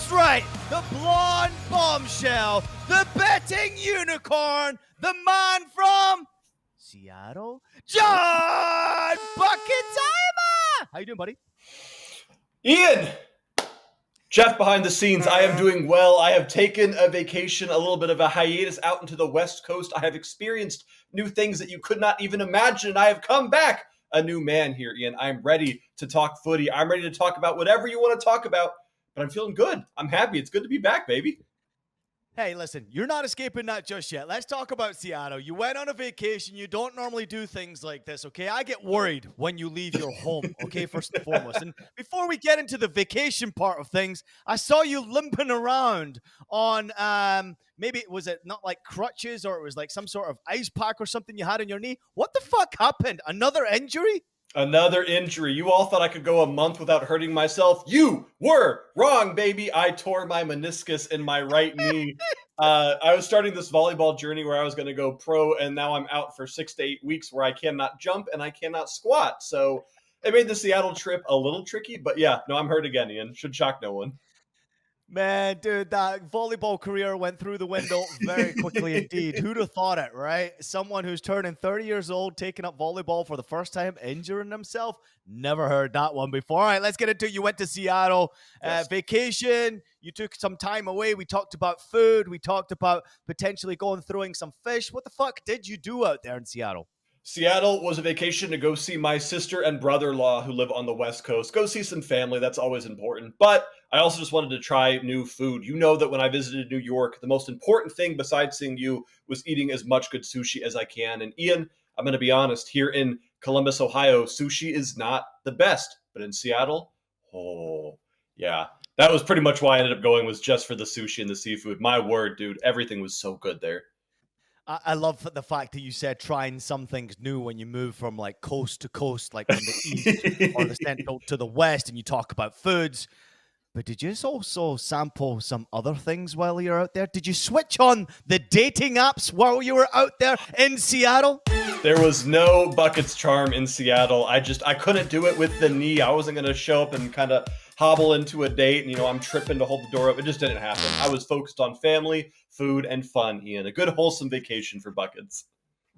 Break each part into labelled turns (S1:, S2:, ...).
S1: That's right, the blonde bombshell, the betting unicorn, the man from Seattle, John Buckets. How you doing, buddy?
S2: Ian! Jeff behind the scenes, I am doing well. I have taken a vacation, a little bit of a hiatus out into the West Coast. I have experienced new things that you could not even imagine. I have come back a new man here, Ian. I'm ready to talk footy. I'm ready to talk about whatever you want to talk about, but I'm feeling good. I'm happy. It's good to be back, baby.
S1: Hey, listen, you're not escaping that just yet. Let's talk about Seattle. You went on a vacation. You don't normally do things like this, okay? I get worried when you leave your home, okay, first and foremost. And before we get into the vacation part of things, I saw you limping around on, maybe, was it not like crutches, or it was like some sort of ice pack or something you had on your knee? What the fuck happened? Another injury?
S2: Another injury. You all thought I could go a month without hurting myself. You were wrong, baby. I tore my meniscus in my right knee. I was starting this volleyball journey where I was going to go pro, and now I'm out for 6 to 8 weeks where I cannot jump and I cannot squat. So it made the Seattle trip a little tricky, but yeah, no, I'm hurt again, Ian. Should shock no one.
S1: Man, dude, that volleyball career went through the window very quickly indeed. Who'd have thought it, right? Someone who's turning 30 years old, taking up volleyball for the first time, injuring himself. Never heard that one before. All right, let's get into it. You went to Seattle,
S2: Yes.
S1: vacation. You took some time away. We talked about food. We talked about potentially going throwing some fish. What the fuck did you do out there in Seattle?
S2: Seattle was a vacation to go see my sister and brother-in-law who live on the West Coast. Go see some family. That's always important. But I also just wanted to try new food. You know that when I visited New York, the most important thing besides seeing you was eating as much good sushi as I can. And Ian, I'm going to be honest, here in Columbus, Ohio, sushi is not the best. But in Seattle, oh, yeah. That was pretty much why I ended up going, was just for the sushi and the seafood. My word, dude, everything was so good there.
S1: I love the fact that you said trying some things new when you move from like coast to coast, like from the east or the central to the west, and you talk about foods. But did you also sample some other things while you're out there? Did you switch on the dating apps while you were out there in Seattle?
S2: There was no Buckets charm in Seattle. I couldn't do it with the knee. I wasn't going to show up and kind of hobble into a date and, I'm tripping to hold the door up. It just didn't happen. I was focused on family, food, and fun, Ian. A good, wholesome vacation for Buckets.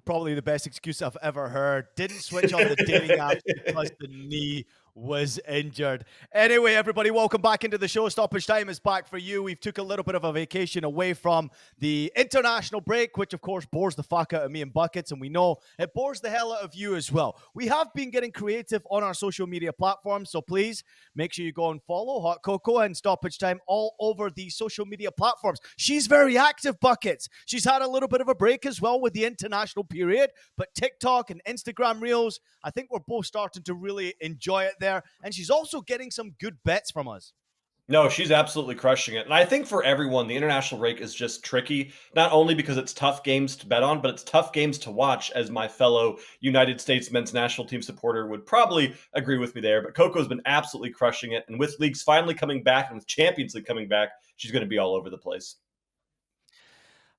S1: Probably the best excuse I've ever heard. Didn't switch on the dating apps because the knee was injured. Anyway, everybody, welcome back into the show. Stoppage time is back for you. We've took a little bit of a vacation away from the international break, which of course bores the fuck out of me and Buckets, and we know it bores the hell out of you as well. We have been getting creative on our social media platforms, so please make sure you go and follow Hot Cocoa and Stoppage Time all over the social media platforms. She's very active, Buckets. She's had a little bit of a break as well with the international period, but TikTok and Instagram Reels, I think we're both starting to really enjoy it there, and she's also getting some good bets from us.
S2: No, she's absolutely crushing it. And I think for everyone, the international break is just tricky, not only because it's tough games to bet on, but it's tough games to watch, as my fellow United States men's national team supporter would probably agree with me there. But Coco's been absolutely crushing it. And with leagues finally coming back and with Champions League coming back, she's going to be all over the place.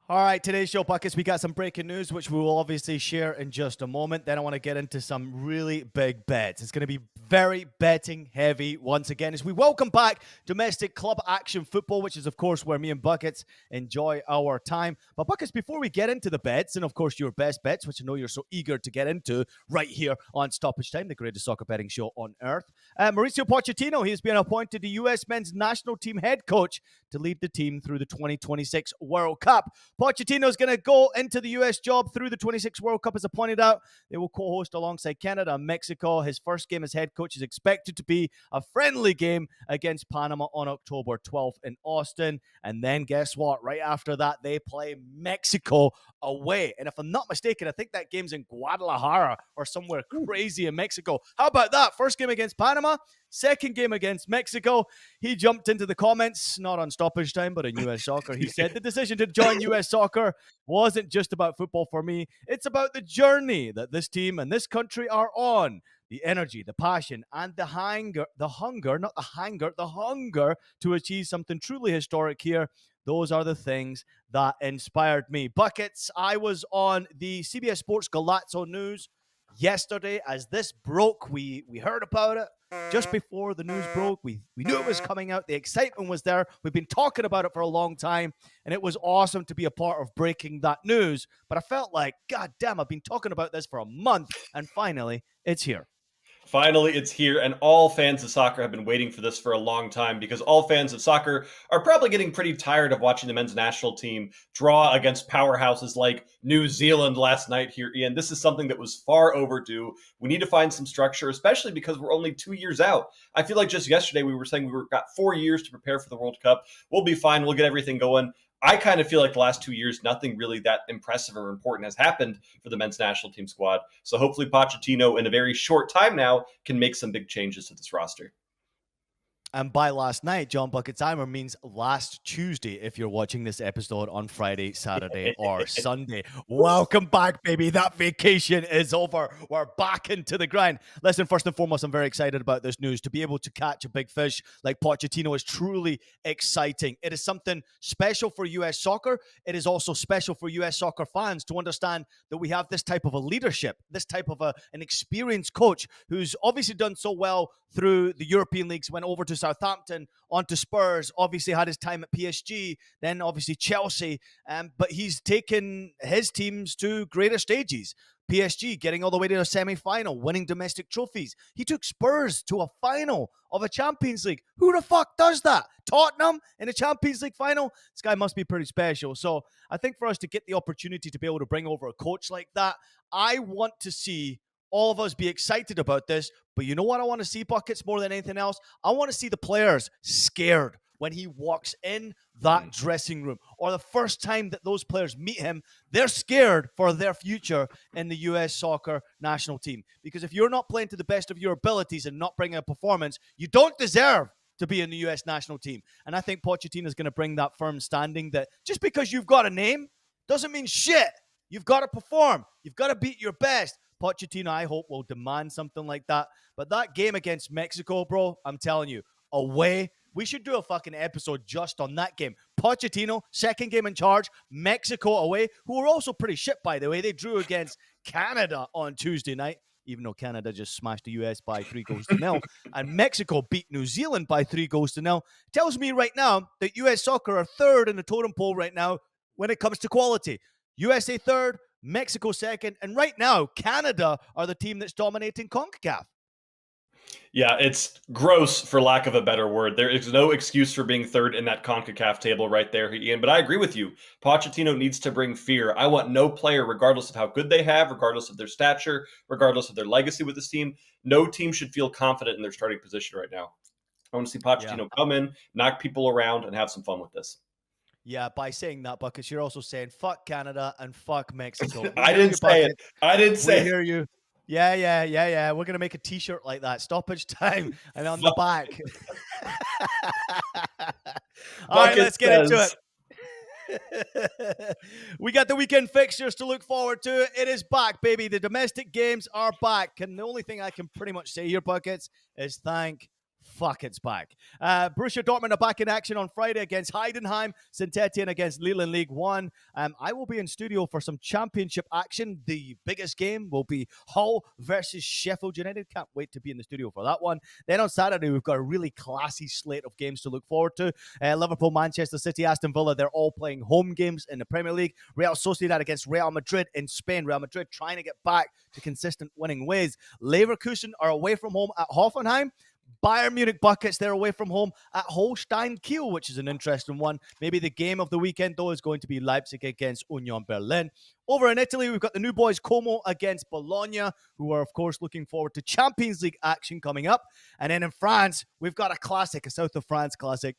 S1: All right, today's show, Buckets, we got some breaking news, which we will obviously share in just a moment. Then I want to get into some really big bets. It's going to be very betting heavy once again as we welcome back domestic club action football, which is, of course, where me and Buckets enjoy our time. But Buckets, before we get into the bets, and of course your best bets, which I know you're so eager to get into right here on Stoppage Time, the greatest soccer betting show on earth, Mauricio Pochettino, he has been appointed the U.S. men's national team head coach to lead the team through the 2026 World Cup. Pochettino is going to go into the U.S. job through the 26 World Cup, as I pointed out. They will co-host alongside Canada and Mexico. His first game as head coach is expected to be a friendly game against Panama on October 12th in Austin. And then guess what? Right after that, they play Mexico away. And if I'm not mistaken, I think that game's in Guadalajara or somewhere crazy in Mexico. How about that? First game against Panama, second game against Mexico. He jumped into the comments, not on Stoppage Time, but in U.S. Soccer. He said, the decision to join U.S. Soccer wasn't just about football for me. It's about the journey that this team and this country are on. The energy, the passion, and the hunger to achieve something truly historic here. Those are the things that inspired me. Buckets, I was on the CBS Sports Golazo News yesterday. As this broke, we heard about it. just before the news broke. We knew it was coming out. The excitement was there. We've been talking about it for a long time, and it was awesome to be a part of breaking that news. But I felt like, God damn, I've been talking about this for a month, and finally, it's here.
S2: Finally, it's here, and all fans of soccer have been waiting for this for a long time because all fans of soccer are probably getting pretty tired of watching the men's national team draw against powerhouses like New Zealand last night here, Ian. This is something that was far overdue. We need to find some structure, especially because we're only 2 years out. I feel like just yesterday we were saying got 4 years to prepare for the World Cup. We'll be fine. We'll get everything going. I kind of feel like the last 2 years, nothing really that impressive or important has happened for the men's national team squad. So hopefully Pochettino, in a very short time now, can make some big changes to this roster.
S1: And by last night, John Bucket Timer means last Tuesday if you're watching this episode on Friday, Saturday, or Sunday. Welcome back, baby. That vacation is over. We're back into the grind. Listen, first and foremost, I'm very excited about this news. To be able to catch a big fish like Pochettino is truly exciting. It is something special for US soccer. It is also special for US soccer fans to understand that we have this type of a leadership, this type of an experienced coach who's obviously done so well through the European leagues, went over to Southampton, on to Spurs, obviously had his time at PSG, then obviously Chelsea, but he's taken his teams to greater stages. PSG getting all the way to a semi-final, winning domestic trophies. He took Spurs to a final of a Champions League. Who the fuck does that? Tottenham in a Champions League final? This guy must be pretty special. So I think for us to get the opportunity to be able to bring over a coach like that, I want to see all of us be excited about this. But you know what I want to see, Buckets, more than anything else? I want to see the players scared when he walks in that dressing room, or the first time that those players meet him, they're scared for their future in the US soccer national team. Because if you're not playing to the best of your abilities and not bringing a performance, you don't deserve to be in the US national team. And I think Pochettino is going to bring that firm standing that just because you've got a name doesn't mean shit. You've got to perform. You've got to beat your best. Pochettino, I hope, will demand something like that. But that game against Mexico, bro, I'm telling you, away, we should do a fucking episode just on that game. Pochettino, second game in charge, Mexico away, who were also pretty shit, by the way. They drew against Canada on Tuesday night, even though Canada just smashed the US by 3-0. And Mexico beat New Zealand by 3-0. Tells me right now that US soccer are third in the totem pole right now when it comes to quality. USA third, Mexico second, and right now, Canada are the team that's dominating CONCACAF.
S2: Yeah, it's gross for lack of a better word. There is no excuse for being third in that CONCACAF table right there, Ian. But I agree with you. Pochettino needs to bring fear. I want no player, regardless of how good they have, regardless of their stature, regardless of their legacy with this team, no team should feel confident in their starting position right now. I want to see Pochettino come in, knock people around, and have some fun with this.
S1: Yeah, by saying that, Buckets, you're also saying fuck Canada and fuck Mexico.
S2: I didn't say it. I didn't say it.
S1: We hear you. Yeah. We're going to make a t-shirt like that. Stoppage time. And on the back. All right, let's get into it. We got the weekend fixtures to look forward to. It is back, baby. The domestic games are back. And the only thing I can pretty much say here, Buckets, is thank fuck, it's back. Borussia Dortmund are back in action on Friday against Heidenheim, Saint-Etienne against Lille in League One. I will be in studio for some championship action. The biggest game will be Hull versus Sheffield United. Can't wait to be in the studio for that one. Then on Saturday, we've got a really classy slate of games to look forward to. Liverpool, Manchester City, Aston Villa, they're all playing home games in the Premier League. Real Sociedad against Real Madrid in Spain. Real Madrid trying to get back to consistent winning ways. Leverkusen are away from home at Hoffenheim. Bayern Munich Buckets, they're away from home at Holstein Kiel, which is an interesting one. Maybe the game of the weekend, though, is going to be Leipzig against Union Berlin. Over in Italy, we've got the new boys Como against Bologna, who are, of course, looking forward to Champions League action coming up. And then in France, we've got a classic, a South of France classic,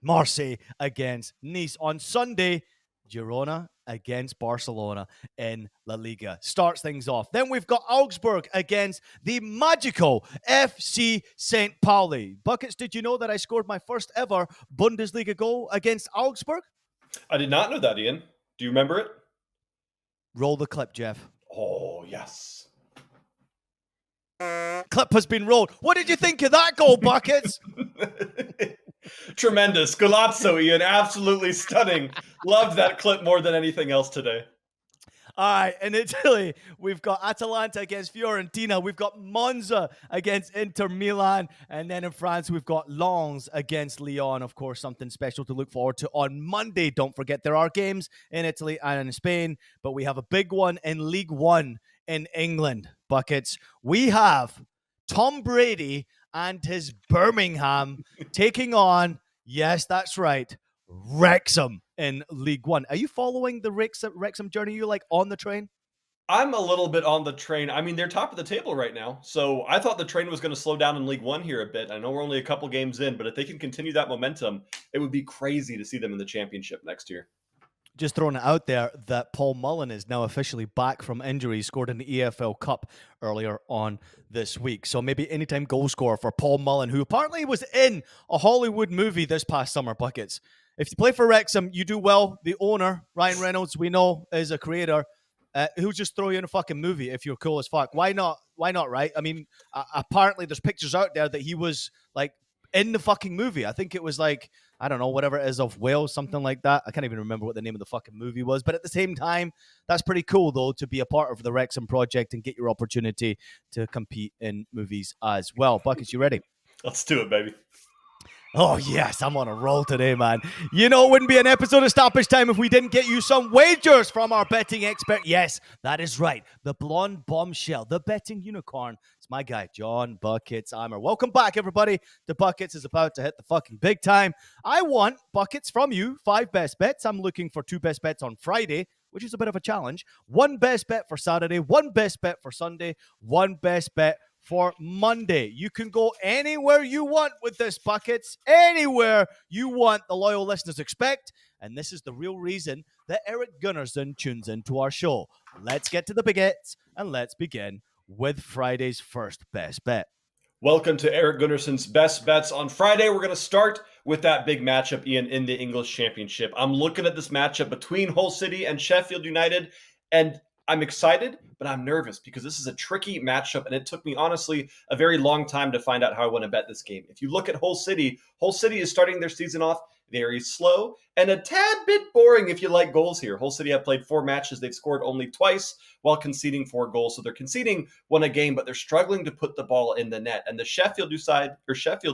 S1: Marseille against Nice. On Sunday, Girona against Barcelona in La Liga starts things off. Then we've got Augsburg against the magical FC St. Pauli. Buckets, did you know that I scored my first ever Bundesliga goal against Augsburg?
S2: I did not know that, Ian. Do you remember it?
S1: Roll the clip, Jeff.
S2: Oh, yes.
S1: Clip has been rolled. What did you think of that goal, Buckets?
S2: Tremendous. Golazzo, Ian. Absolutely stunning. Loved that clip more than anything else today.
S1: All right, in Italy, we've got Atalanta against Fiorentina. We've got Monza against Inter Milan. And then in France, we've got Lens against Lyon. Of course, something special to look forward to on Monday. Don't forget there are games in Italy and in Spain, but we have a big one in League One in England. Buckets. We have Tom Brady and his Birmingham taking on, yes, that's right, Wrexham in League One. Are you following the Wrexham journey? You like on the train?
S2: I'm a little bit on the train. I mean, they're top of the table right now. So I thought the train was going to slow down in League One here a bit. I know we're only a couple games in, but if they can continue that momentum, it would be crazy to see them in the championship next year.
S1: Just throwing it out there that Paul Mullen is now officially back from injury. He scored in the EFL Cup earlier on this week. So maybe anytime goal scorer for Paul Mullen, who apparently was in a Hollywood movie this past summer, Buckets. If you play for Wrexham, you do well. The owner, Ryan Reynolds, we know is a creator. He'll just throw you in a fucking movie if you're cool as fuck. Why not? Why not, right? I mean, apparently there's pictures out there that he was like in the fucking movie. I think it was like, I don't know, whatever it is of Wales, something like that. I can't even remember what the name of the fucking movie was. But at the same time, that's pretty cool, though, to be a part of the Wrexham project and get your opportunity to compete in movies as well. Buckets, you ready?
S2: Let's do it, baby.
S1: Oh, yes, I'm on a roll today, man. You know, it wouldn't be an episode of Stoppage Time if we didn't get you some wagers from our betting expert. Yes, that is right. The blonde bombshell, the betting unicorn. It's my guy, John Buckets Eimer. Welcome back, everybody. The Buckets is about to hit the fucking big time. I want Buckets from you, 5 best bets. I'm looking for 2 best bets on Friday, which is a bit of a challenge. 1 best bet for Saturday, 1 best bet for Sunday, 1 best bet for Monday. You can go anywhere you want with this, Buckets. Anywhere you want, the loyal listeners expect. And this is the real reason that Eric Gunnarsson tunes into our show. Let's get to the baguettes and let's begin with Friday's first best bet.
S2: Welcome to Eric Gunnarsson's Best Bets. On Friday, we're going to start with that big matchup, Ian, in the English Championship. I'm looking at this matchup between Hull City and Sheffield United, and I'm excited, but I'm nervous because this is a tricky matchup, and it took me, honestly, a very long time to find out how I want to bet this game. If you look at Hull City is starting their season off very slow and a tad bit boring if you like goals here. Hull City have played 4 matches. They've scored only twice while conceding 4 goals. So they're conceding 1 a game, but they're struggling to put the ball in the net. And the Sheffield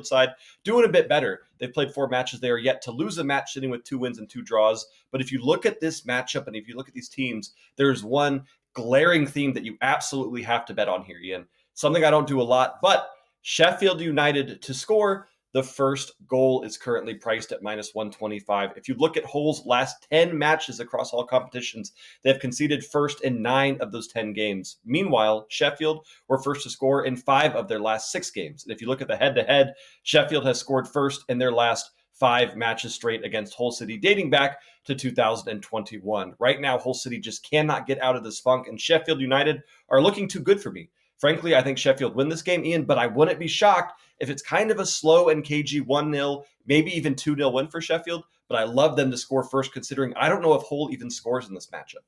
S2: side doing a bit better. They've played 4 matches. They are yet to lose a match, sitting with 2 wins and 2 draws. But if you look at this matchup and if you look at these teams, there's one glaring theme that you absolutely have to bet on here, Ian. Something I don't do a lot, but Sheffield United to score. The first goal is currently priced at -125. If you look at Hull's last 10 matches across all competitions, they have conceded first in 9 of those 10 games. Meanwhile, Sheffield were first to score in 5 of their last 6 games. And if you look at the head-to-head, Sheffield has scored first in their last 5 matches straight against Hull City, dating back to 2021. Right now, Hull City just cannot get out of this funk, and Sheffield United are looking too good for me. Frankly, I think Sheffield win this game, Ian, but I wouldn't be shocked if it's kind of a slow and cagey 1-0, maybe even 2-0 win for Sheffield. But I love them to score first, considering I don't know if Hull even scores in this matchup.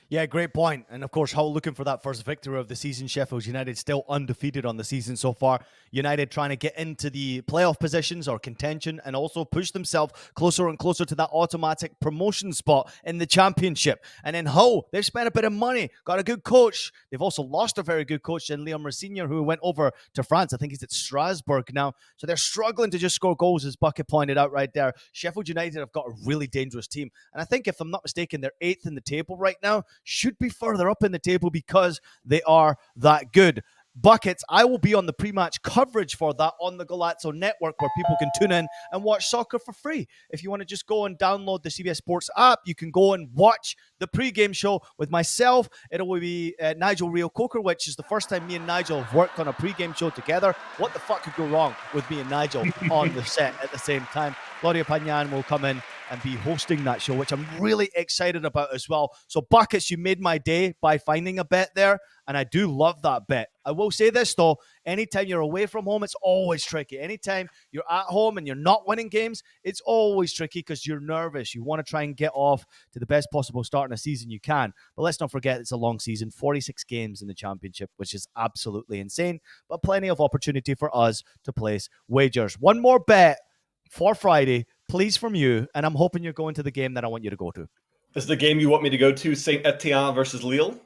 S1: Yeah, great point. And of course, Hull looking for that first victory of the season. Sheffield United still undefeated on the season so far. United trying to get into the playoff positions or contention and also push themselves closer and closer to that automatic promotion spot in the championship. And then Hull, they've spent a bit of money, got a good coach. They've also lost a very good coach in Liam Rosignol, who went over to France. I think he's at Strasbourg now. So they're struggling to just score goals, as Bucket pointed out right there. Sheffield United have got a really dangerous team. And I think, if I'm not mistaken, they're 8th in the table right now. Should be further up in the table because they are that good. Buckets, I will be on the pre-match coverage for that on the Golazzo Network, where people can tune in and watch soccer for free. If you want to just go and download the CBS Sports app, you can go and watch the pre-game show with myself. It will be Nigel Rio-Coker, which is the first time me and Nigel have worked on a pre-game show together. What the fuck could go wrong with me and Nigel on the set at the same time? Claudia Pagnan will come in and be hosting that show, which I'm really excited about as well. So, Buckets, you made my day by finding a bet there, and I do love that bet. I will say this, though. Anytime you're away from home, it's always tricky. Anytime you're at home and you're not winning games, it's always tricky because you're nervous. You want to try and get off to the best possible start in a season you can. But let's not forget, it's a long season, 46 games in the championship, which is absolutely insane, but plenty of opportunity for us to place wagers. One more bet for Friday, please, from you, and I'm hoping you're going to the game that I want you to go to.
S2: Is the game you want me to go to Saint Etienne versus Lille?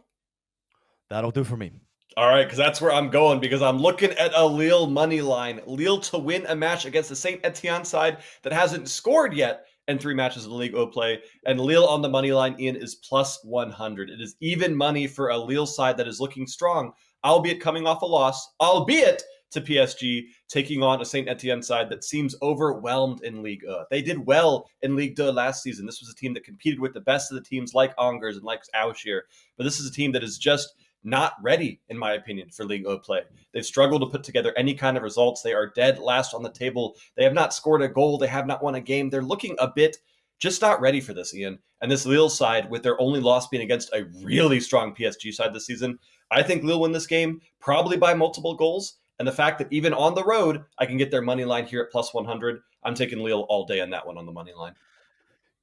S1: That'll do for me.
S2: All right, because that's where I'm going, because I'm looking at a Lille money line. Lille to win a match against the Saint Etienne side that hasn't scored yet in 3 matches of the Ligue play. And Lille on the money line, Ian, is plus 100. It is even money for a Lille side that is looking strong, albeit coming off a loss, albeit to PSG, taking on a Saint Etienne side that seems overwhelmed in Ligue 1. They did well in Ligue 2 last season. This was a team that competed with the best of the teams like Angers and like Auxerre. But this is a team that is just not ready, in my opinion, for Ligue 1 play. They've struggled to put together any kind of results. They are dead last on the table. They have not scored a goal. They have not won a game. They're looking a bit just not ready for this, Ian. And this Lille side, with their only loss being against a really strong PSG side this season, I think Lille win this game probably by multiple goals. And the fact that even on the road, I can get their money line here at plus 100, I'm taking Lille all day on that one on the money line.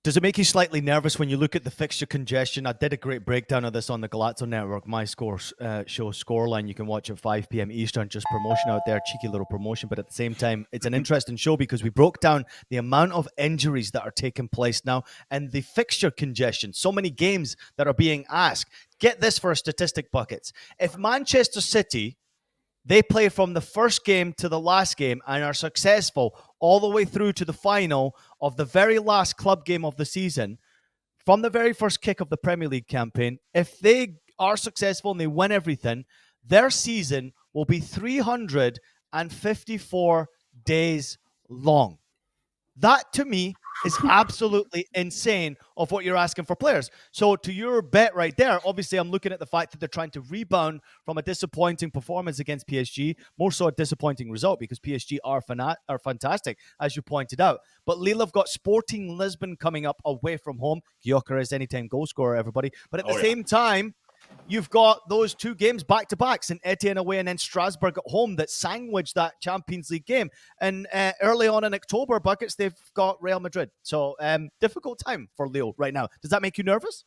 S1: Does it make you slightly nervous when you look at the fixture congestion? I did a great breakdown of this on the Galazzo Network, my show Scoreline. You can watch at 5 p.m. Eastern, just promotion out there, cheeky little promotion. But at the same time, it's an interesting show because we broke down the amount of injuries that are taking place now and the fixture congestion. So many games that are being asked. Get this for a statistic, Buckets. If Manchester City, they play from the first game to the last game and are successful all the way through to the final of the very last club game of the season, from the very first kick of the Premier League campaign, if they are successful and they win everything, their season will be 354 days long. That, to me, is absolutely insane of what you're asking for players. So to your bet right there, obviously I'm looking at the fact that they're trying to rebound from a disappointing performance against PSG, more so a disappointing result because PSG are fantastic, as you pointed out. But Lille have got Sporting Lisbon coming up away from home. Gyökeres, anytime goal scorer, everybody. But at the same time, you've got those 2 games back-to-back, St. Etienne away and then Strasbourg at home that sandwich that Champions League game. And early on in October, Buckets, they've got Real Madrid. So difficult time for Lille right now. Does that make you nervous?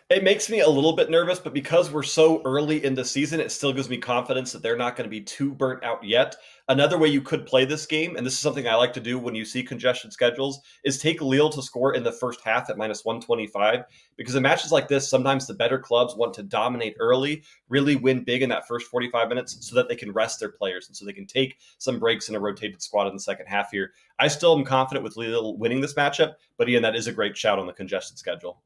S2: It makes me a little bit nervous, but because we're so early in the season, it still gives me confidence that they're not going to be too burnt out yet. Another way you could play this game, and this is something I like to do when you see congestion schedules, is take Lille to score in the first half at minus 125. Because in matches like this, sometimes the better clubs want to dominate early, really win big in that first 45 minutes so that they can rest their players and so they can take some breaks in a rotated squad in the second half here. I still am confident with Lille winning this matchup, but Ian, that is a great shout on the congestion schedule.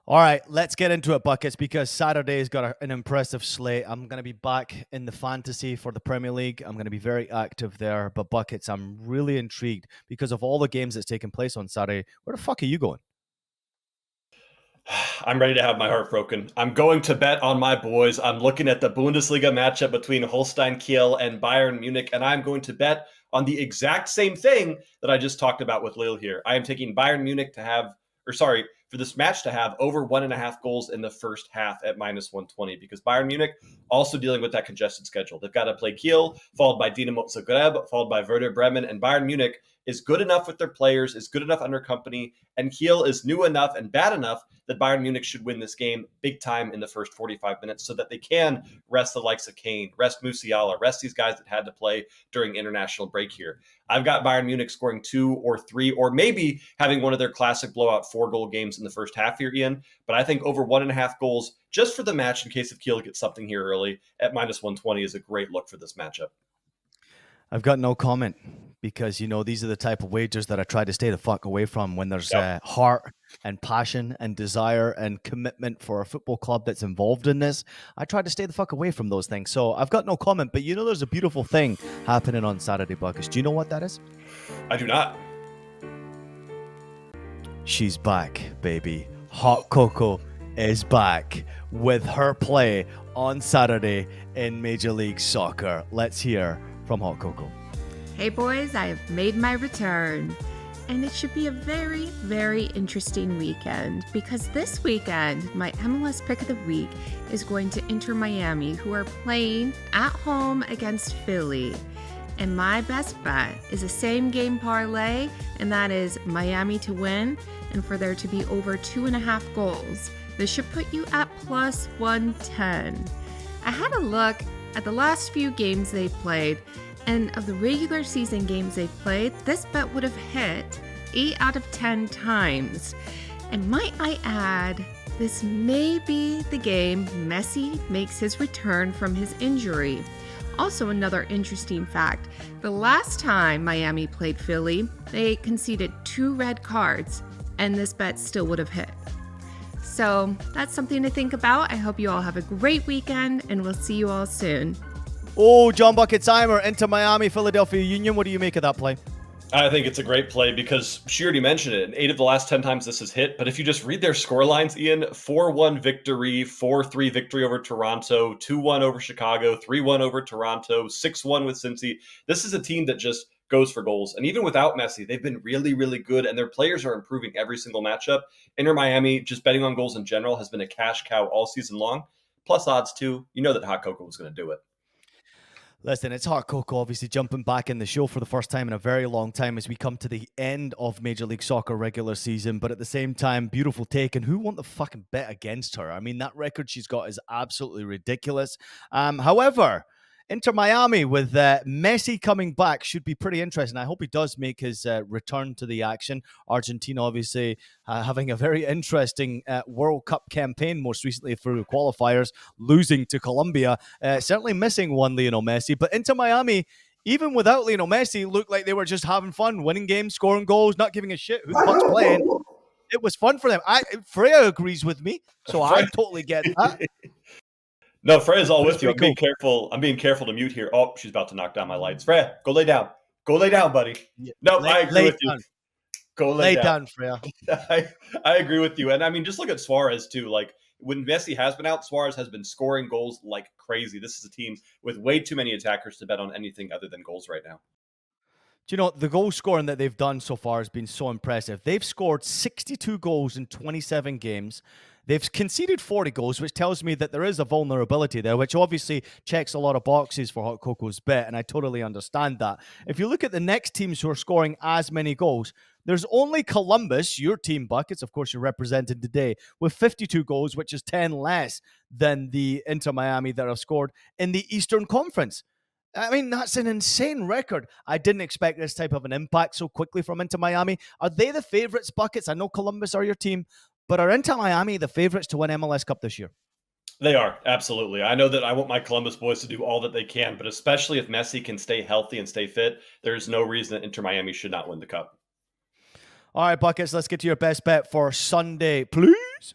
S1: All right, let's get into it, Buckets, because Saturday's got an impressive slate. I'm going to be back in the fantasy for the Premier League. I'm going to be very active there. But, Buckets, I'm really intrigued because of all the games that's taking place on Saturday. Where the fuck are you going?
S2: I'm ready to have my heart broken. I'm going to bet on my boys. I'm looking at the Bundesliga matchup between Holstein Kiel and Bayern Munich, and I'm going to bet on the exact same thing that I just talked about with Lille here. I am taking Bayern Munich for this match to have over 1.5 goals in the first half at minus 120 because Bayern Munich also dealing with that congested schedule. They've got to play Kiel, followed by Dinamo Zagreb, followed by Werder Bremen, and Bayern Munich is good enough with their players, is good enough under company, and Kiel is new enough and bad enough that Bayern Munich should win this game big time in the first 45 minutes so that they can rest the likes of Kane, rest Musiala, rest these guys that had to play during international break here. I've got Bayern Munich scoring 2 or 3, or maybe having one of their classic blowout 4-goal games in the first half here, Ian. But I think over 1.5 goals just for the match in case if Kiel gets something here early at minus 120 is a great look for this matchup.
S1: I've got no comment because, these are the type of wagers that I try to stay the fuck away from when there's heart and passion and desire and commitment for a football club that's involved in this. I try to stay the fuck away from those things. So I've got no comment, but there's a beautiful thing happening on Saturday, Buckets. Do you know what that is?
S2: I do not.
S1: She's back, baby. Hot Coco is back with her play on Saturday in Major League Soccer. Let's hear from Hot Coco.
S3: Hey boys, I have made my return. And it should be a very, very interesting weekend because this weekend, my MLS pick of the week is going to Inter Miami, who are playing at home against Philly. And my best bet is a same game parlay, and that is Miami to win and for there to be over 2.5 goals. This should put you at plus 110. I had a look at the last few games they've played, and of the regular season games they've played, this bet would have hit 8 out of 10 times. And might I add, this may be the game Messi makes his return from his injury. Also, another interesting fact, the last time Miami played Philly, they conceded 2 red cards, and this bet still would have hit. So that's something to think about. I hope you all have a great weekend, and we'll see you all soon.
S1: Oh, John Bucket Timer, Inter Miami, Philadelphia Union. What do you make of that play?
S2: I think it's a great play because she already mentioned it. 8 of the last 10 times this has hit. But if you just read their score lines, Ian, 4-1 victory, 4-3 victory over Toronto, 2-1 over Chicago, 3-1 over Toronto, 6-1 with Cincy. This is a team that just goes for goals. And even without Messi, they've been really, really good. And their players are improving every single matchup. Inter Miami, just betting on goals in general, has been a cash cow all season long. Plus odds, too. You know that Hot Cocoa was going to do it.
S1: Listen, it's Hot Cocoa, obviously jumping back in the show for the first time in a very long time as we come to the end of Major League Soccer regular season. But at the same time, beautiful take. And who won't the fucking bet against her? I mean, that record she's got is absolutely ridiculous. However, Inter Miami with Messi coming back should be pretty interesting. I hope he does make his return to the action. Argentina obviously having a very interesting World Cup campaign, most recently through qualifiers, losing to Colombia. Certainly missing one Lionel Messi. But Inter Miami, even without Lionel Messi, looked like they were just having fun, winning games, scoring goals, not giving a shit who the fuck's playing. It was fun for them. Freya agrees with me, so I totally get that.
S2: No, Freya's all with you. I'm
S1: cool.
S2: being careful. I'm being careful to mute here. Oh, she's about to knock down my lights. Freya, go lay down. Go lay down, buddy.
S1: Yeah.
S2: No, I agree with
S1: down.
S2: you. Go lay
S1: down, Freya.
S2: I agree with you. And I mean, just look at Suarez too. Like when Messi has been out, Suarez has been scoring goals like crazy. This is a team with way too many attackers to bet on anything other than goals right now.
S1: Do you know, the goal scoring that they've done so far has been so impressive. They've scored 62 goals in 27 games. They've conceded 40 goals, which tells me that there is a vulnerability there, which obviously checks a lot of boxes for Hot Cocoa's bet, and I totally understand that. If you look at the next teams who are scoring as many goals, there's only Columbus, your team, Buckets, of course you're represented today, with 52 goals, which is 10 less than the Inter Miami that have scored in the Eastern Conference. I mean, that's an insane record. I didn't expect this type of an impact so quickly from Inter Miami. Are they the favorites, Buckets? I know Columbus are your team, but are Inter Miami the favorites to win MLS Cup this year?
S2: They are, absolutely. I know that I want my Columbus boys to do all that they can, but especially if Messi can stay healthy and stay fit, there's no reason that Inter Miami should not win the Cup.
S1: All right, Buckets, let's get to your best bet for Sunday, please.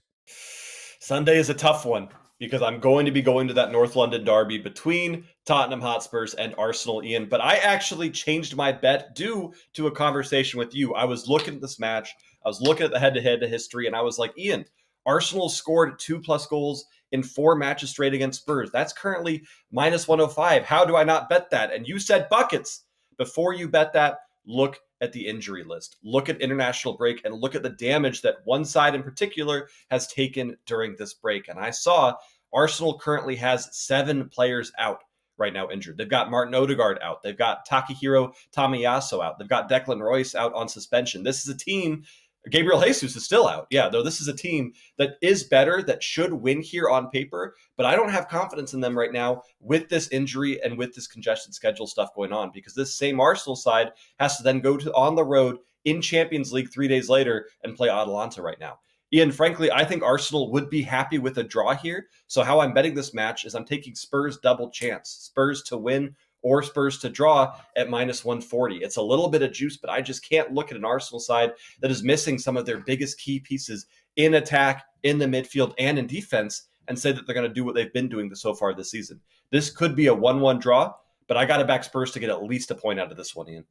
S2: Sunday is a tough one because I'm going to be going to that North London derby between Tottenham Hotspurs and Arsenal, Ian. But I actually changed my bet due to a conversation with you. I was looking at this match. I was looking at the head-to-head history, and I was like, Ian, Arsenal scored 2+ goals in 4 matches straight against Spurs. That's currently minus 105. How do I not bet that? And you said Buckets. Before you bet that, look at the injury list. Look at international break and look at the damage that one side in particular has taken during this break. And I saw Arsenal currently has 7 players out right now injured. They've got Martin Odegaard out. They've got Takahiro Tomiyasu out. They've got Declan Rice out on suspension. This is a team. Gabriel Jesus is still out. Yeah, though this is a team that is better, that should win here on paper, but I don't have confidence in them right now with this injury and with this congested schedule stuff going on, because this same Arsenal side has to then go to on the road in Champions League 3 days later and play Atalanta right now. Ian, frankly, I think Arsenal would be happy with a draw here. So how I'm betting this match is I'm taking Spurs double chance, Spurs to win or Spurs to draw at minus 140. It's a little bit of juice, but I just can't look at an Arsenal side that is missing some of their biggest key pieces in attack, in the midfield, and in defense and say that they're going to do what they've been doing so far this season. This could be a 1-1 draw, but I got to back Spurs to get at least a point out of this one, Ian.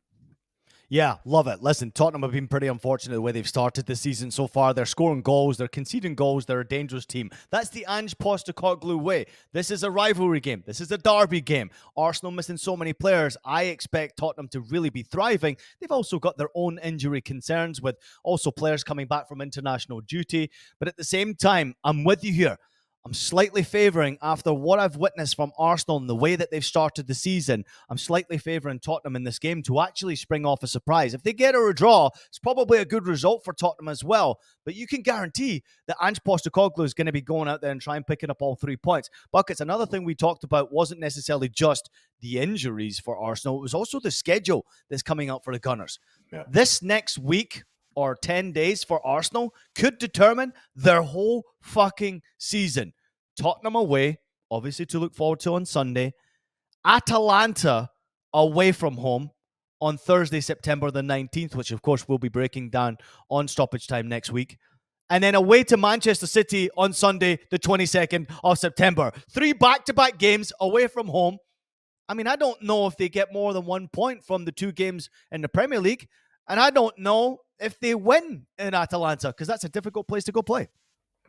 S1: Yeah, love it. Listen, Tottenham have been pretty unfortunate the way they've started this season so far. They're scoring goals, they're conceding goals, they're a dangerous team. That's the Ange Postecoglou way. This is a rivalry game. This is a derby game. Arsenal missing so many players. I expect Tottenham to really be thriving. They've also got their own injury concerns with also players coming back from international duty. But at the same time, I'm with you here. I'm slightly favouring, after what I've witnessed from Arsenal and the way that they've started the season, I'm slightly favouring Tottenham in this game to actually spring off a surprise. If they get a draw, it's probably a good result for Tottenham as well. But you can guarantee that Ange Postecoglou is going to be going out there and trying picking up all 3 points. Buckets, another thing we talked about wasn't necessarily just the injuries for Arsenal. It was also the schedule that's coming up for the Gunners. Yeah. This next week, or 10 days for Arsenal could determine their whole fucking season. Tottenham away, obviously to look forward to on Sunday. Atalanta away from home on Thursday, September the 19th, which of course we'll be breaking down on stoppage time next week. And then away to Manchester City on Sunday, the 22nd of September. 3 back-to-back games away from home. I mean, I don't know if they get more than 1 point from the 2 games in the Premier League. And I don't know if they win in Atalanta, because that's a difficult place to go play.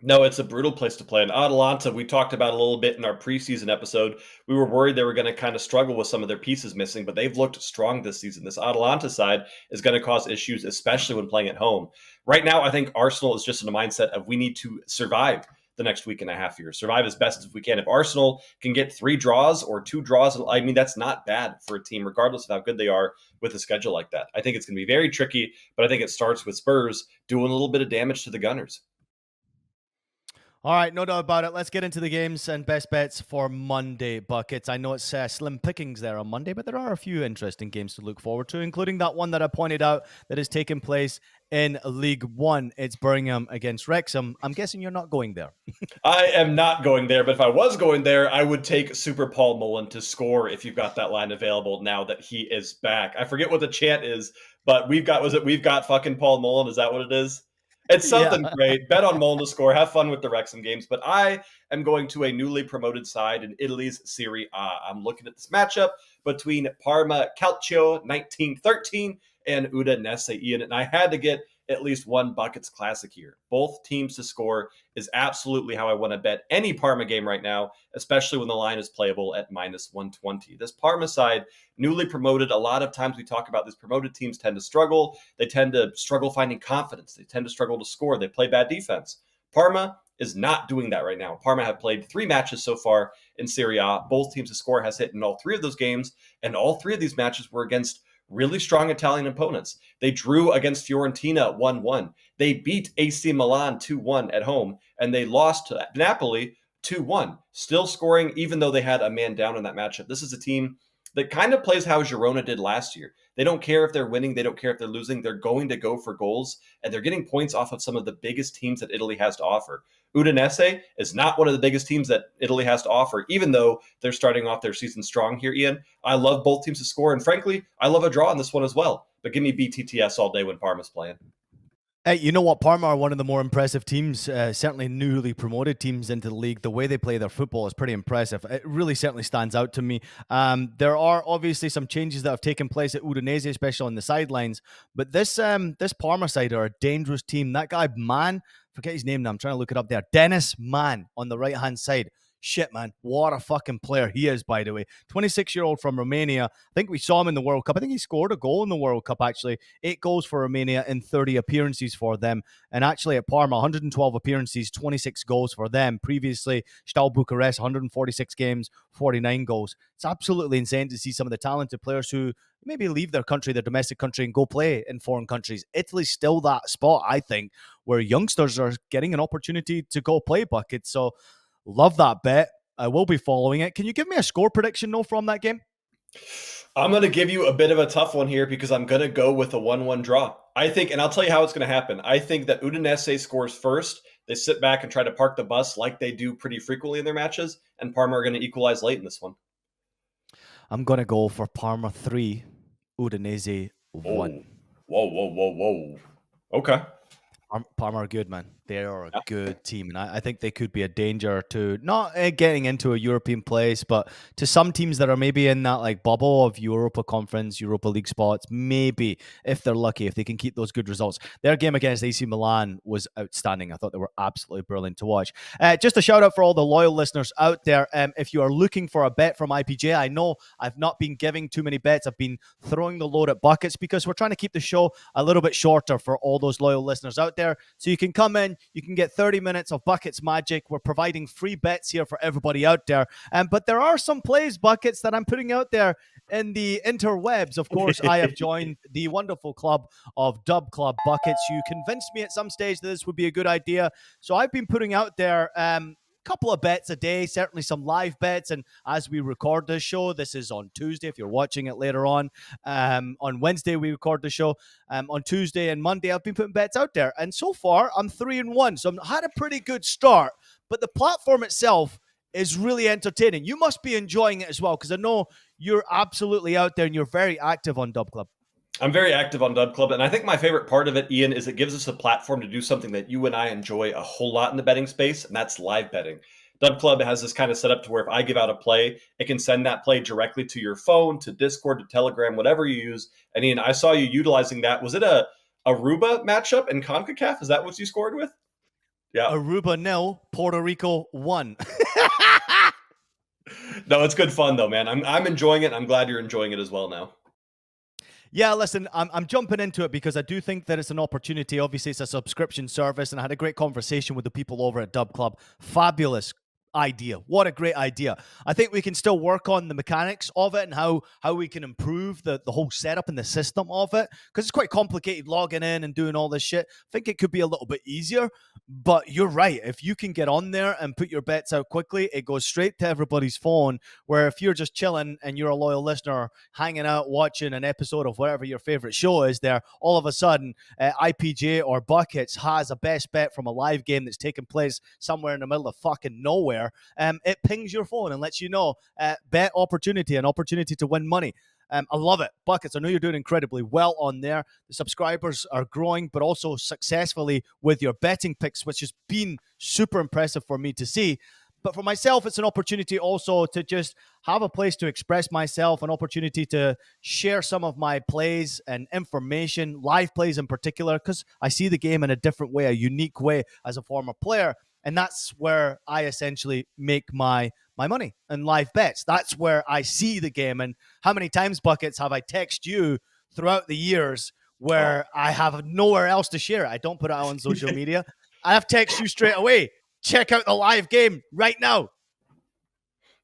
S2: No, it's a brutal place to play. And Atalanta, we talked about a little bit in our preseason episode. We were worried they were going to kind of struggle with some of their pieces missing, but they've looked strong this season. This Atalanta side is going to cause issues, especially when playing at home. Right now, I think Arsenal is just in a mindset of we need to survive the next week and a half here, survive as best as we can. If Arsenal can get 3 draws or 2 draws, I mean, that's not bad for a team, regardless of how good they are with a schedule like that. I think it's going to be very tricky, but I think it starts with Spurs doing a little bit of damage to the Gunners.
S1: All right, no doubt about it. Let's get into the games and best bets for Monday, Buckets. I know it's slim pickings there on Monday, but there are a few interesting games to look forward to, including that one that I pointed out that is taking place in League One. It's Birmingham against Wrexham. I'm guessing you're not going there.
S2: I am not going there, but if I was going there, I would take Super Paul Mullen to score if you've got that line available now that he is back. I forget what the chant is, but we've got fucking Paul Mullen? Is that what it is? It's something great. Bet on Mullen to score. Have fun with the Wrexham games. But I am going to a newly promoted side in Italy's Serie A. I'm looking at this matchup between Parma Calcio 1913 and Udinese, Ian. And I had to get at least one Buckets classic here. Both teams to score is absolutely how I want to bet any Parma game right now, especially when the line is playable at -120. This Parma side, newly promoted, a lot of times we talk about these promoted teams tend to struggle. They tend to struggle finding confidence. They tend to struggle to score. They play bad defense. Parma is not doing that right now. Parma have played 3 matches so far in Serie A. Both teams to score has hit in all 3 of those games, and all 3 of these matches were against really strong Italian opponents. They drew against Fiorentina 1-1. They beat AC Milan 2-1 at home, and they lost to Napoli 2-1, still scoring even though they had a man down in that matchup. This is a team that kind of plays how Girona did last year. They don't care if they're winning. They don't care if they're losing. They're going to go for goals, and they're getting points off of some of the biggest teams that Italy has to offer. Udinese is not one of the biggest teams that Italy has to offer, even though they're starting off their season strong here, Ian. I love both teams to score, and frankly, I love a draw in this one as well. But give me BTTS all day when Parma's playing.
S1: Hey, you know what? Parma are one of the more impressive teams, certainly newly promoted teams into the league. The way they play their football is pretty impressive. It really certainly stands out to me. There are obviously some changes that have taken place at Udinese, especially on the sidelines. But this Parma side are a dangerous team. That guy, Mann, forget his name now. I'm trying to look it up there. Dennis Mann on the right-hand side. Shit, man. What a fucking player he is, by the way. 26-year-old from Romania. I think we saw him in the World Cup. I think he scored a goal in the World Cup, actually. 8 goals for Romania in 30 appearances for them. And actually at Parma, 112 appearances, 26 goals for them. Previously, Steaua Bucharest, 146 games, 49 goals. It's absolutely insane to see some of the talented players who maybe leave their country, their domestic country, and go play in foreign countries. Italy's still that spot, I think, where youngsters are getting an opportunity to go play Buckets. So, love that bet. I will be following it. Can you give me a score prediction, though, from that game?
S2: I'm going to give you a bit of a tough one here because I'm going to go with a 1-1 draw. I think, and I'll tell you how it's going to happen. I think that Udinese scores first. They sit back and try to park the bus like they do pretty frequently in their matches, and Parma are going to equalize late in this one.
S1: I'm going to go for Parma 3, Udinese 1.
S2: Whoa. Okay.
S1: Parma are good, man. They are a good team, and I think they could be a danger to not getting into a European place, but to some teams that are maybe in that like bubble of Europa Conference, Europa League spots. Maybe if they're lucky, if they can keep those good results. Their game against AC Milan was outstanding. I thought they were absolutely brilliant to watch. Just a shout out for all the loyal listeners out there. If you are looking for a bet from IPJ, I know I've not been giving too many bets. I've been throwing the load at Buckets because we're trying to keep the show a little bit shorter for all those loyal listeners out there. So you can come in, you can get 30 minutes of Buckets magic. We're providing free bets here for everybody out there. But there are some plays, Buckets, that I'm putting out there in the interwebs. Of course, I have joined the wonderful club of Dub Club Buckets. You convinced me at some stage that this would be a good idea. So I've been putting out there couple of bets a day, certainly some live bets. And as we record this show, this is on Tuesday. If you're watching it later on Wednesday, we record the show. On Tuesday and Monday, I've been putting bets out there. And so far, I'm 3-1. So I've had a pretty good start. But the platform itself is really entertaining. You must be enjoying it as well, because I know you're absolutely out there and you're very active on Dub Club.
S2: I'm very active on Dub Club, and I think my favorite part of it, Ian, is it gives us a platform to do something that you and I enjoy a whole lot in the betting space, and that's live betting. Dub Club has this kind of setup to where if I give out a play, it can send that play directly to your phone, to Discord, to Telegram, whatever you use. And Ian, I saw you utilizing that. Was it a Aruba matchup in CONCACAF? Is that what you scored with?
S1: Yeah. Aruba 0, Puerto Rico 1.
S2: No, it's good fun though, man. I'm enjoying it. I'm glad you're enjoying it as well now.
S1: Yeah, listen, I'm jumping into it because I do think that it's an opportunity. Obviously, it's a subscription service, and I had a great conversation with the people over at Dub Club. Fabulous idea. What a great idea. I think we can still work on the mechanics of it and how we can improve the whole setup and the system of it, because it's quite complicated logging in and doing all this shit. I think it could be a little bit easier, but you're right. If you can get on there and put your bets out quickly, it goes straight to everybody's phone, where if you're just chilling and you're a loyal listener hanging out watching an episode of whatever your favorite show is there, all of a sudden IPJ or Buckets has a best bet from a live game that's taking place somewhere in the middle of fucking nowhere. It pings your phone and lets you know bet opportunity, an opportunity to win money. I love it. Buckets, I know you're doing incredibly well on there. The subscribers are growing, but also successfully with your betting picks, which has been super impressive for me to see. But for myself, it's an opportunity also to just have a place to express myself, an opportunity to share some of my plays and information, live plays in particular, because I see the game in a different way, a unique way as a former player. And that's where I essentially make my money in live bets. That's where I see the game. And how many times, Buckets, have I texted you throughout the years where I have nowhere else to share it? I don't put it out on social media. I have texted you straight away. Check out the live game right now.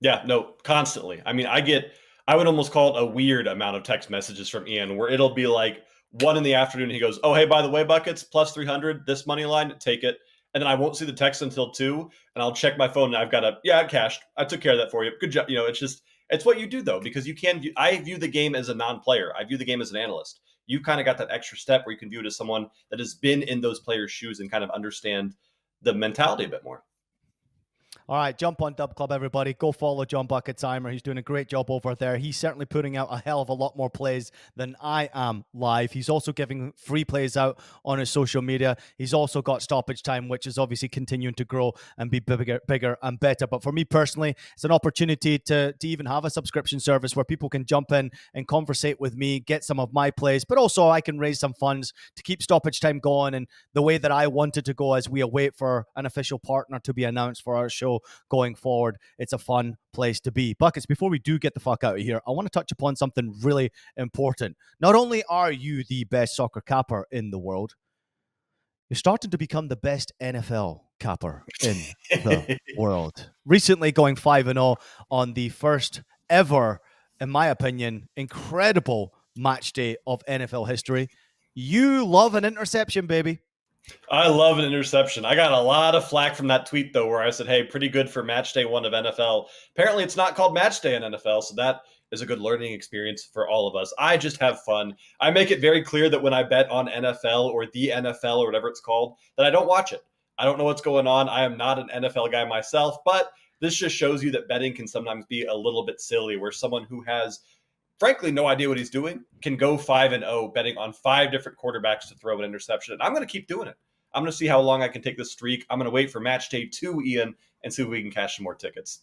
S2: Yeah, no, constantly. I mean, I would almost call it a weird amount of text messages from Ian, where it'll be like 1 PM. He goes, "Oh, hey, by the way, Buckets, plus 300, this money line, take it." And then I won't see the text until 2, and I'll check my phone, and I've got it cashed. I took care of that for you. Good job. It's what you do, though, because I view the game as a non-player. I view the game as an analyst. You kind of got that extra step where you can view it as someone that has been in those players' shoes and kind of understand the mentality a bit more.
S1: All right, jump on Dub Club, everybody. Go follow John Bucket Timer. He's doing a great job over there. He's certainly putting out a hell of a lot more plays than I am live. He's also giving free plays out on his social media. He's also got Stoppage Time, which is obviously continuing to grow and be bigger and better. But for me personally, it's an opportunity to even have a subscription service where people can jump in and conversate with me, get some of my plays, but also I can raise some funds to keep Stoppage Time going and the way that I wanted to go as we await for an official partner to be announced for our show going forward. It's a fun place to be. Buckets, before we do get the fuck out of here, I want to touch upon something really important. Not only are you the best soccer capper in the world, you're starting to become the best NFL capper in the world. Recently going 5-0 on the first ever, in my opinion, incredible match day of NFL history. You love an interception, baby.
S2: I love an interception. I got a lot of flack from that tweet, though, where I said, hey, pretty good for match day 1 of NFL. Apparently, it's not called match day in NFL, so that is a good learning experience for all of us. I just have fun. I make it very clear that when I bet on NFL or the NFL or whatever it's called, that I don't watch it. I don't know what's going on. I am not an NFL guy myself, but this just shows you that betting can sometimes be a little bit silly, where someone who has frankly no idea what he's doing can go 5-0 betting on 5 different quarterbacks to throw an interception. And I'm going to keep doing it. I'm going to see how long I can take this streak. I'm going to wait for match day 2, Ian, and see if we can cash some more tickets.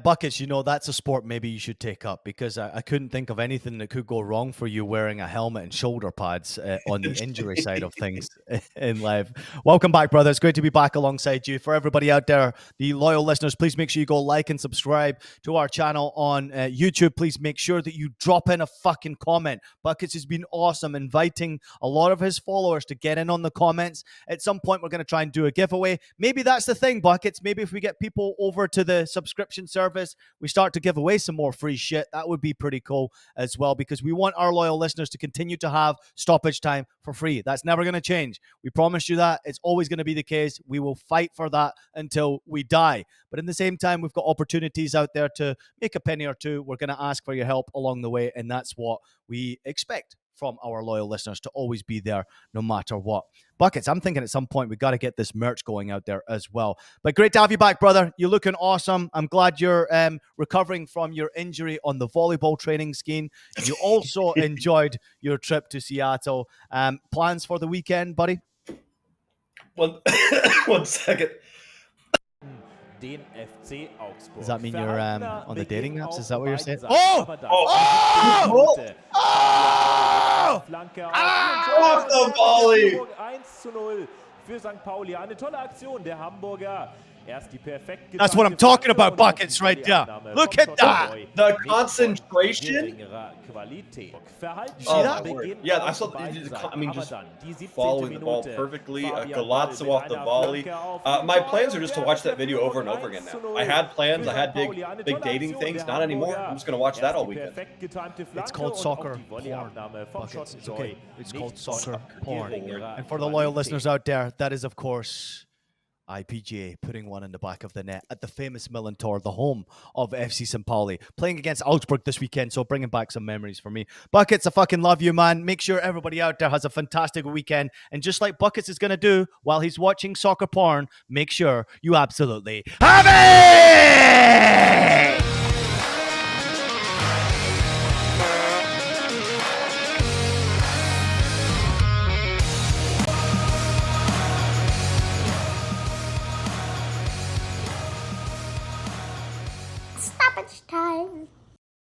S1: Buckets, that's a sport maybe you should take up, because I couldn't think of anything that could go wrong for you wearing a helmet and shoulder pads on the injury side of things in life. Welcome back, brother. It's great to be back alongside you. For everybody out there, the loyal listeners, please make sure you go like and subscribe to our channel on YouTube. Please make sure that you drop in a fucking comment. Buckets has been awesome, inviting a lot of his followers to get in on the comments. At some point, we're going to try and do a giveaway. Maybe that's the thing, Buckets. Maybe if we get people over to the subscription service, we start to give away some more free shit, that would be pretty cool as well, because we want our loyal listeners to continue to have stoppage time for free. That's never going to change. We promised you that. It's always going to be the case. We will fight for that until we die. But in the same time, we've got opportunities out there to make a penny or two. We're going to ask for your help along the way, and that's what we expect from our loyal listeners, to always be there no matter what. Buckets, I'm thinking at some point we got to get this merch going out there as well. But great to have you back, brother. You're looking awesome. I'm glad you're recovering from your injury on the volleyball training scheme. You also enjoyed your trip to Seattle. Plans for the weekend, buddy?
S2: One second.
S4: Den FC Augsburg.
S1: Does that mean you're on the dating apps? Is that what you're saying?
S4: Oh! Flanke
S2: Off the volley!
S4: 1:0 für St. Pauli. Eine tolle Aktion der Hamburger.
S1: That's what I'm talking about, Buckets, right there. Look at that.
S2: The concentration. You
S1: see
S2: that?
S1: that?
S2: Yeah, I saw. I mean, just following the ball perfectly. Galazzo off the volley. My plans are just to watch that video over and over again now. I had plans. I had big dating things. Not anymore. I'm just going to watch that all weekend.
S1: It's called soccer porn, Buckets. It's okay. It's called soccer porn. And for the loyal listeners out there, that is, of course, IPJ putting one in the back of the net at the famous Millantor, the home of FC St. Pauli, playing against Augsburg this weekend, so bringing back some memories for me. Buckets, I fucking love you, man. Make sure everybody out there has a fantastic weekend, and just like Buckets is going to do while he's watching soccer porn, make sure you absolutely have it!